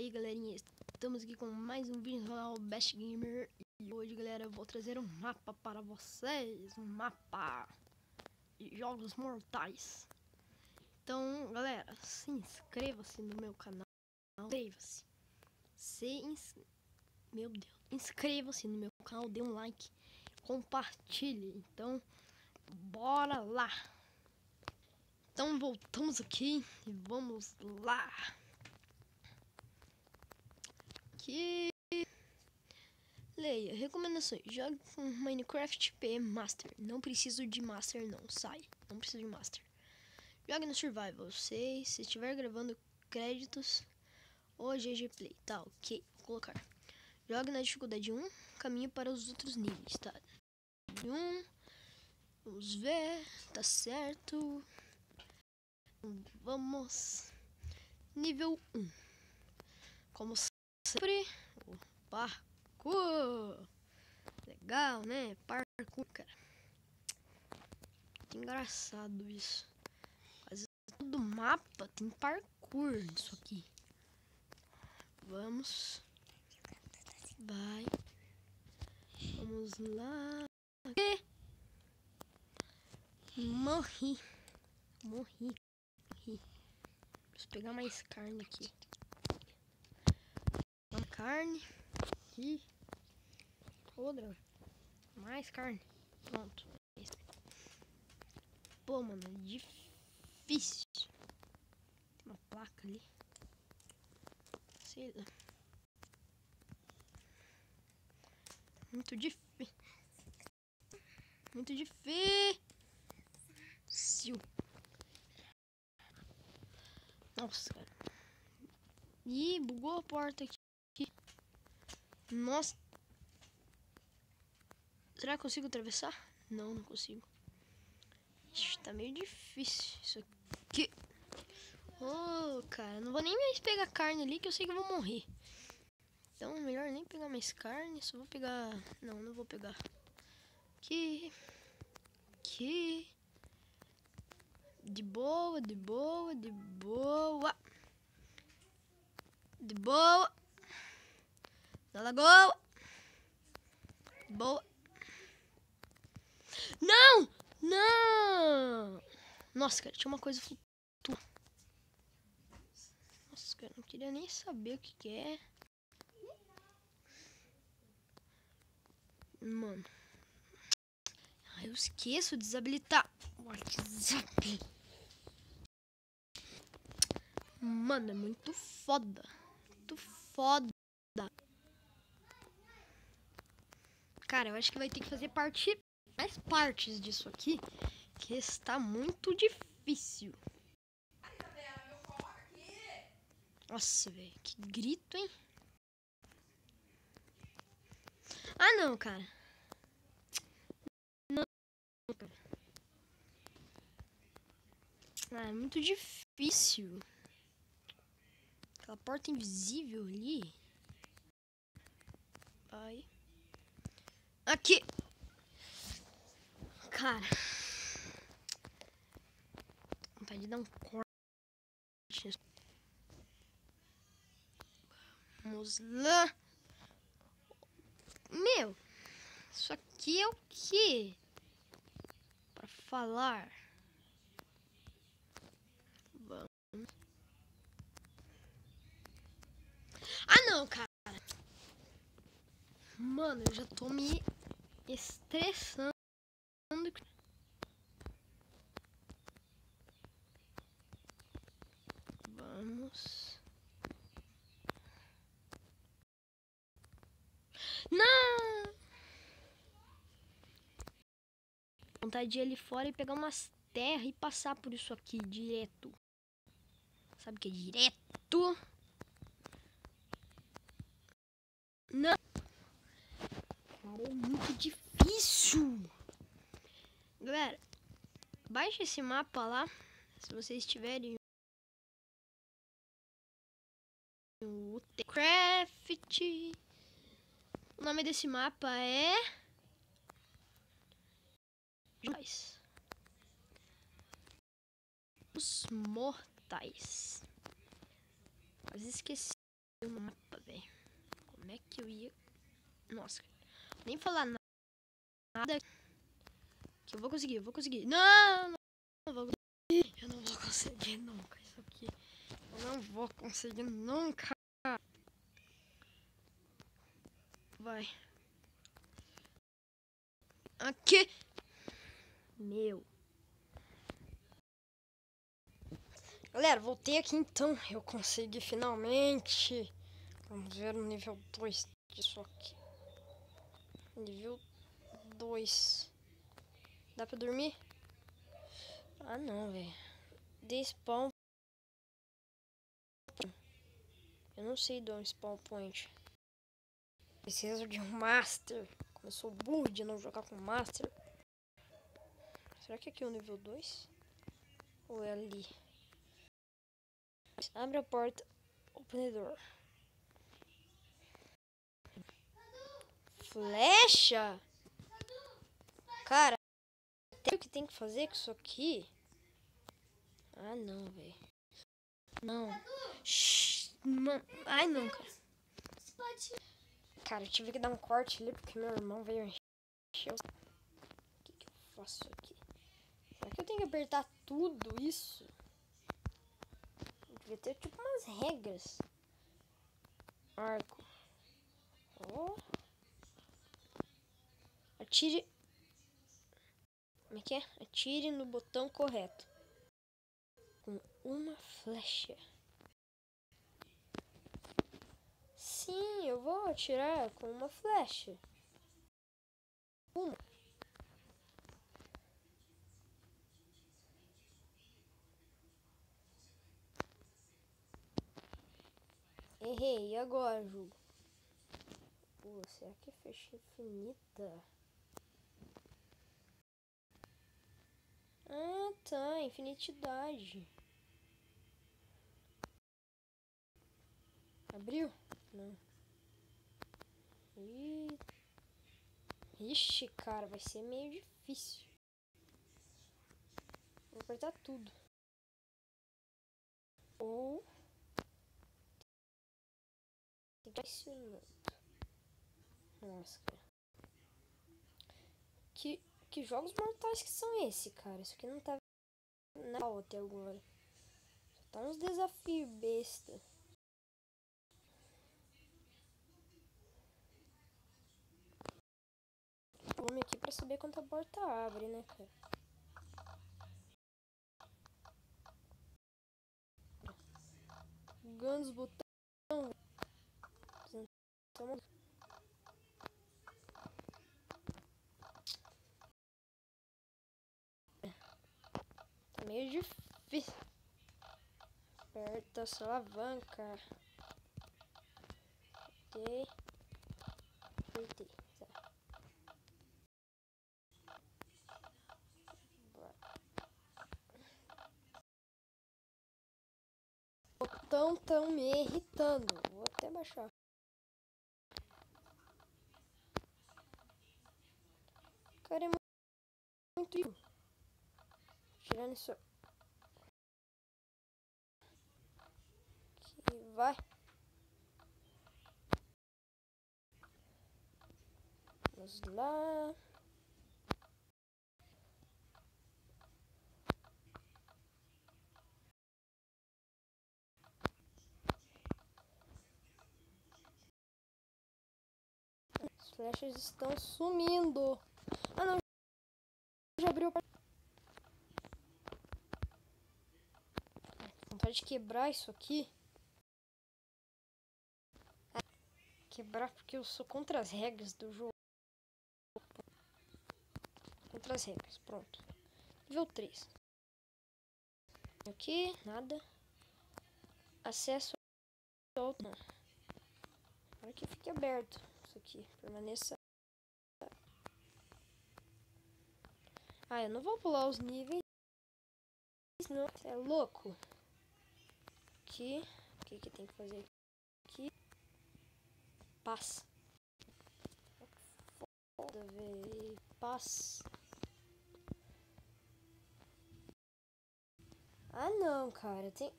aí, galerinha, estamos aqui com mais um vídeo do canal Best Gamer. E hoje, galera, eu vou trazer um mapa para vocês. Um mapa de jogos mortais. Então, galera, se inscreva-se no meu canal. Inscreva-se. Meu Deus, inscreva-se no meu canal, dê um like, compartilhe. Então, bora lá. Então, voltamos aqui e vamos lá. Que leia recomendações. Jogue com Minecraft PM Master. Não preciso de Master, não. Sai. Não preciso de Master. Jogue no Survival 6. Se estiver gravando créditos ou GG Play. Tá, ok. Vou colocar. Jogue na dificuldade 1. Caminho para os outros níveis. Tá. 1. Vamos ver. Tá certo. Vamos. Nível 1. Como sempre. Parkour. Legal, né? Parkour, cara. Que engraçado isso. Quase todo mapa tem parkour nisso aqui. Vamos. Vai. Vamos lá. Morri. Preciso pegar mais carne aqui. Uma carne. E outra. Mais carne. Pronto. Pô, mano, é difícil. Tem uma placa ali. Sei lá. Muito difícil. Muito difícil. Nossa, cara. Ih, bugou a porta aqui. Nossa. Será que eu consigo atravessar? Não, não consigo. Ixi, tá meio difícil isso aqui. Oh, cara, não vou nem mais pegar carne ali que eu sei que eu vou morrer. Então, melhor nem pegar mais carne. Só vou pegar... Não vou pegar. Aqui. De boa. Na lagoa. Boa. Não! Nossa, cara, tinha uma coisa flutuando. Nossa, cara, não queria nem saber o que é. Mano. Eu esqueço de desabilitar o WhatsApp. Mano, é muito foda. Cara, eu acho que vai ter que fazer mais partes disso aqui, que está muito difícil. Nossa, velho, que grito, hein? Ah, não, cara. Não, cara. Ah, é muito difícil. Aquela porta invisível ali. Vai. Aqui. Cara. Vontade de dar um corte. Vamos lá. Meu. Isso aqui é o quê? Pra falar. Vamos. Ah, não, cara. Mano, eu já tô me estressando. Vamos. Não! Vontade de ir ali fora e pegar umas terras e passar por isso aqui direto. Sabe o que é direto? Não! Cara, é muito difícil. Galera, baixe esse mapa lá. Se vocês tiverem o Craft. O nome desse mapa é Os Mortais. Quase esqueci um mapa, velho. Como é que eu ia... Nossa, nem falar nada que eu vou conseguir, Não, não vou conseguir. Eu não vou conseguir nunca isso aqui. Eu não vou conseguir nunca. Vai. Aqui. Meu. Galera, voltei aqui então. Eu consegui finalmente. Vamos ver o nível 2 disso aqui. Nível 2. Dá pra dormir? Ah, não, velho. Despawn. Eu não sei de um spawn point. Preciso de um master. Como eu sou burro de não jogar com master. Será que aqui é o nível 2? Ou é ali? Abre a porta. Open the door. Flecha? Cara, tem o que tem que fazer com isso aqui? Ah, não, velho. Não. Shhh, ai, não, cara. Cara, eu tive que dar um corte ali porque meu irmão veio encher o... O que eu faço aqui? Será que eu tenho que apertar tudo isso? Devia ter tipo umas regras. Arco. Oh. Atire... Como é que é? Atire no botão correto. Com uma flecha. Sim, eu vou atirar com uma flecha. Uma. Errei, e agora, jogo? Será que é flecha infinita? Ah, tá, infinitidade. Abriu? Não. Ixi, cara, vai ser meio difícil. Vou apertar tudo. Ou... Impressionante. Nossa, cara. Que jogos mortais que são esses, cara? Isso aqui não tá nada até agora. Só tá uns desafios besta. Vamos aqui pra saber quanta porta abre, né, cara? Guns, botão. Toma. Tá meio difícil. Aperta essa alavanca. Ok. Apertei. Tá. O botão tão me irritando. Vou até baixar. Cara, é muito... Tirando isso. Aqui, vai. Vamos lá. As flechas estão sumindo. Ah, não. Já abriu. Vontade de quebrar isso aqui. Quebrar porque eu sou contra as regras do jogo. Contra as regras, pronto. Nível 3. Aqui, nada. Acesso ao... Não. Para que fique aberto. Isso aqui, permaneça. Ah, eu não vou pular os níveis. Não, você é louco. Aqui. O que que tem que fazer aqui? Paz. Foda, velho. Paz. Ah, não, cara. Tem...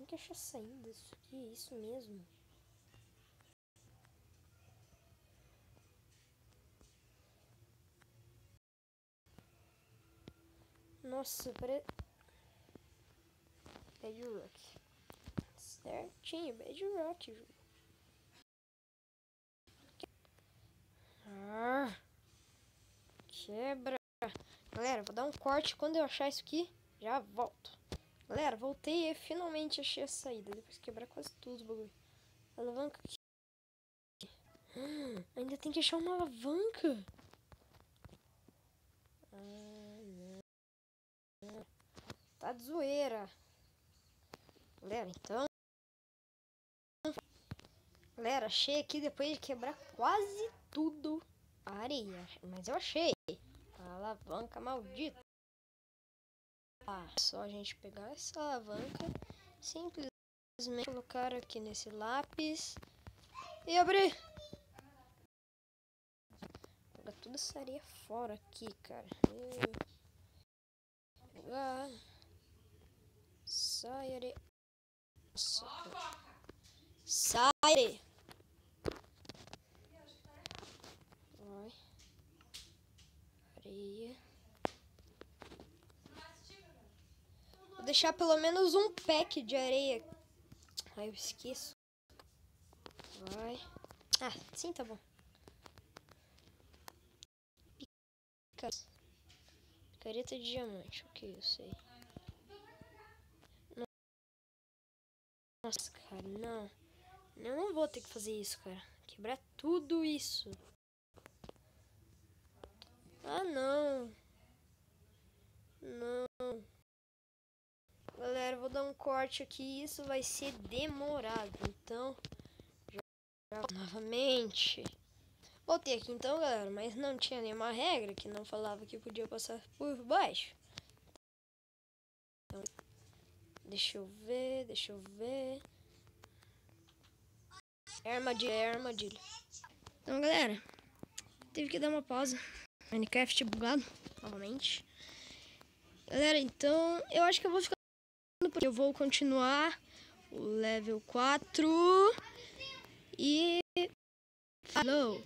que achar saída disso aqui, é isso mesmo. Nossa, parece... Bedrock. Certinho, Bedrock, jogo. Quebra. Galera, vou dar um corte quando eu achar isso aqui. Já volto. Galera, voltei e finalmente achei a saída. Depois de quebrar quase tudo o bagulho. Alavanca aqui. Ainda tem que achar uma alavanca. Não. Tá de zoeira. Galera, então. Galera, achei aqui depois de quebrar quase tudo a areia. Mas eu achei. A alavanca maldita. Só a gente pegar essa alavanca. Simplesmente colocar aqui nesse lápis. E abrir. Jogar toda essa areia fora aqui, cara. Jogar. Sai areia. Nossa, cara. Sai areia. Vai. Areia. Vou deixar pelo menos um pack de areia. Ai, eu esqueço. Vai. Ah, sim, tá bom. Picareta de diamante. Ok, eu sei. Nossa, cara, não. Eu não vou ter que fazer isso, cara. Quebrar tudo isso. Ah, não. Não. Galera, eu vou dar um corte aqui. Isso vai ser demorado. Então, já novamente. Voltei aqui então, galera. Mas não tinha nenhuma regra que não falava que podia passar por baixo. Então, deixa eu ver. É armadilha. Então, galera, tive que dar uma pausa. Minecraft bugado, novamente. Galera, então, eu acho que eu vou ficar... porque eu vou continuar o level 4. E... falou!